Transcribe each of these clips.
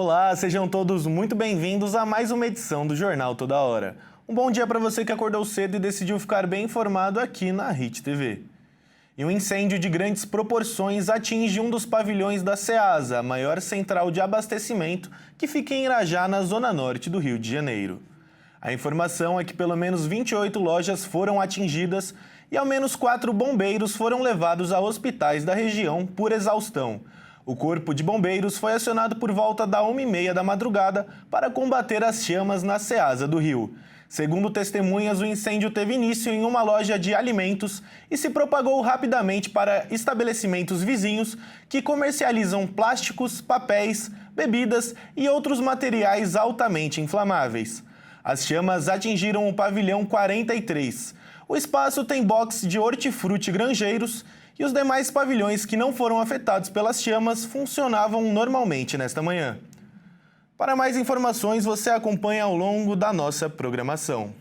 Olá, sejam todos muito bem-vindos a mais uma edição do Jornal Toda Hora. Um bom dia para você que acordou cedo e decidiu ficar bem informado aqui na Hit TV. E um incêndio de grandes proporções atinge um dos pavilhões da Ceasa, a maior central de abastecimento que fica em Irajá, na zona norte do Rio de Janeiro. A informação é que pelo menos 28 lojas foram atingidas e ao menos 4 bombeiros foram levados a hospitais da região por exaustão. O Corpo de Bombeiros foi acionado por volta da 1h30 da madrugada para combater as chamas na Ceasa do Rio. Segundo testemunhas, o incêndio teve início em uma loja de alimentos e se propagou rapidamente para estabelecimentos vizinhos que comercializam plásticos, papéis, bebidas e outros materiais altamente inflamáveis. As chamas atingiram o pavilhão 43. O espaço tem box de hortifruti granjeiros e os demais pavilhões que não foram afetados pelas chamas funcionavam normalmente nesta manhã. Para mais informações, você acompanha ao longo da nossa programação.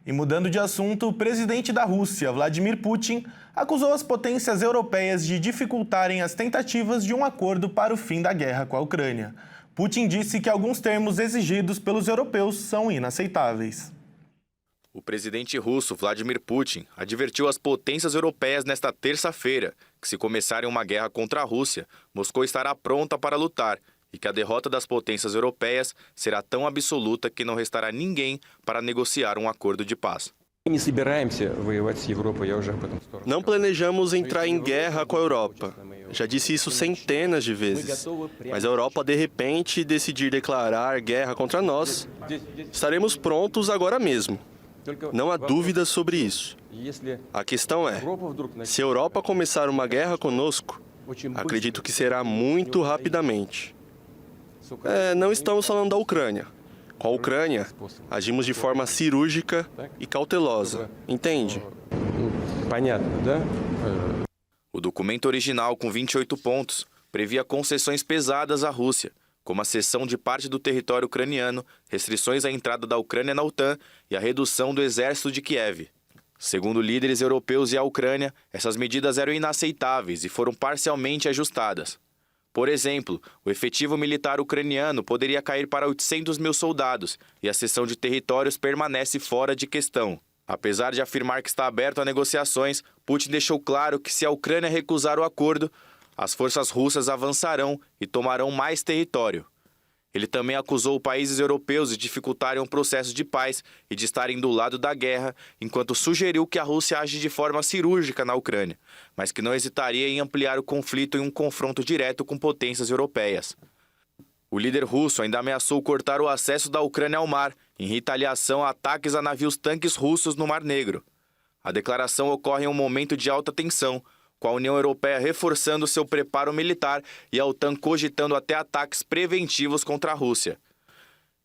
E mudando de assunto, o presidente da Rússia, Vladimir Putin, acusou as potências europeias de dificultarem as tentativas de um acordo para o fim da guerra com a Ucrânia. Putin disse que alguns termos exigidos pelos europeus são inaceitáveis. O presidente russo, Vladimir Putin, advertiu as potências europeias nesta terça-feira que, se começarem uma guerra contra a Rússia, Moscou estará pronta para lutar e que a derrota das potências europeias será tão absoluta que não restará ninguém para negociar um acordo de paz. Não planejamos entrar em guerra com a Europa. Já disse isso centenas de vezes. Mas a Europa, de repente, decidir declarar guerra contra nós, estaremos prontos agora mesmo. Não há dúvida sobre isso. A questão é, se a Europa começar uma guerra conosco, acredito que será muito rapidamente. Não estamos falando da Ucrânia. Com a Ucrânia, agimos de forma cirúrgica e cautelosa, entende? O documento original, com 28 pontos, previa concessões pesadas à Rússia, como a cessão de parte do território ucraniano, restrições à entrada da Ucrânia na OTAN e a redução do exército de Kiev. Segundo líderes europeus e a Ucrânia, essas medidas eram inaceitáveis e foram parcialmente ajustadas. Por exemplo, o efetivo militar ucraniano poderia cair para 800 mil soldados e a cessão de territórios permanece fora de questão. Apesar de afirmar que está aberto a negociações, Putin deixou claro que se a Ucrânia recusar o acordo, as forças russas avançarão e tomarão mais território. Ele também acusou países europeus de dificultarem um processo de paz e de estarem do lado da guerra, enquanto sugeriu que a Rússia age de forma cirúrgica na Ucrânia, mas que não hesitaria em ampliar o conflito em um confronto direto com potências europeias. O líder russo ainda ameaçou cortar o acesso da Ucrânia ao mar, em retaliação a ataques a navios-tanques russos no Mar Negro. A declaração ocorre em um momento de alta tensão, com a União Europeia reforçando seu preparo militar e a OTAN cogitando até ataques preventivos contra a Rússia.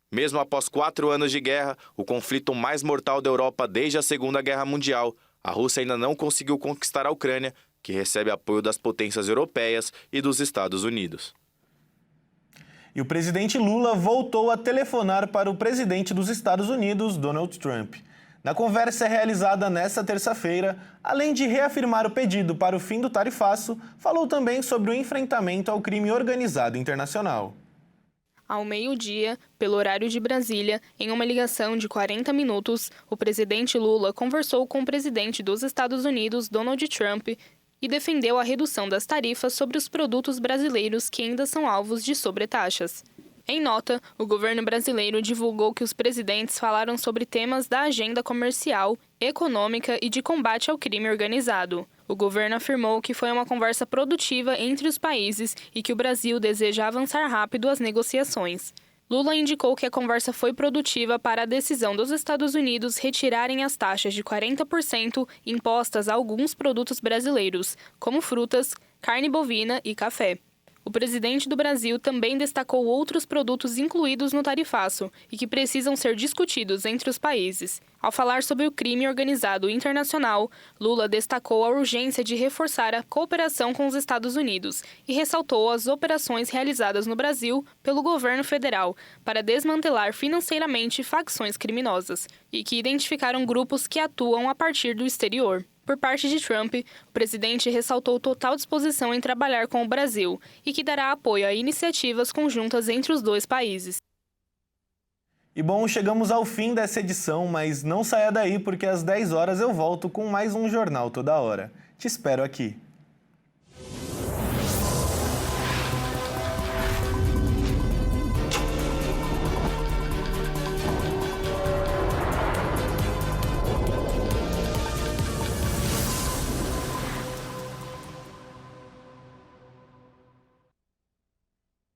Mesmo após 4 anos de guerra, o conflito mais mortal da Europa desde a Segunda Guerra Mundial, a Rússia ainda não conseguiu conquistar a Ucrânia, que recebe apoio das potências europeias e dos Estados Unidos. E o presidente Lula voltou a telefonar para o presidente dos Estados Unidos, Donald Trump. Na conversa realizada nesta terça-feira, além de reafirmar o pedido para o fim do tarifaço, falou também sobre o enfrentamento ao crime organizado internacional. Ao meio-dia, pelo horário de Brasília, em uma ligação de 40 minutos, o presidente Lula conversou com o presidente dos Estados Unidos, Donald Trump, e defendeu a redução das tarifas sobre os produtos brasileiros que ainda são alvos de sobretaxas. Em nota, o governo brasileiro divulgou que os presidentes falaram sobre temas da agenda comercial, econômica e de combate ao crime organizado. O governo afirmou que foi uma conversa produtiva entre os países e que o Brasil deseja avançar rápido as negociações. Lula indicou que a conversa foi produtiva para a decisão dos Estados Unidos retirarem as taxas de 40% impostas a alguns produtos brasileiros, como frutas, carne bovina e café. O presidente do Brasil também destacou outros produtos incluídos no tarifaço e que precisam ser discutidos entre os países. Ao falar sobre o crime organizado internacional, Lula destacou a urgência de reforçar a cooperação com os Estados Unidos e ressaltou as operações realizadas no Brasil pelo governo federal para desmantelar financeiramente facções criminosas e que identificaram grupos que atuam a partir do exterior. Por parte de Trump, o presidente ressaltou total disposição em trabalhar com o Brasil e que dará apoio a iniciativas conjuntas entre os dois países. E bom, chegamos ao fim dessa edição, mas não saia daí porque às 10 horas eu volto com mais um Jornal Toda Hora. Te espero aqui.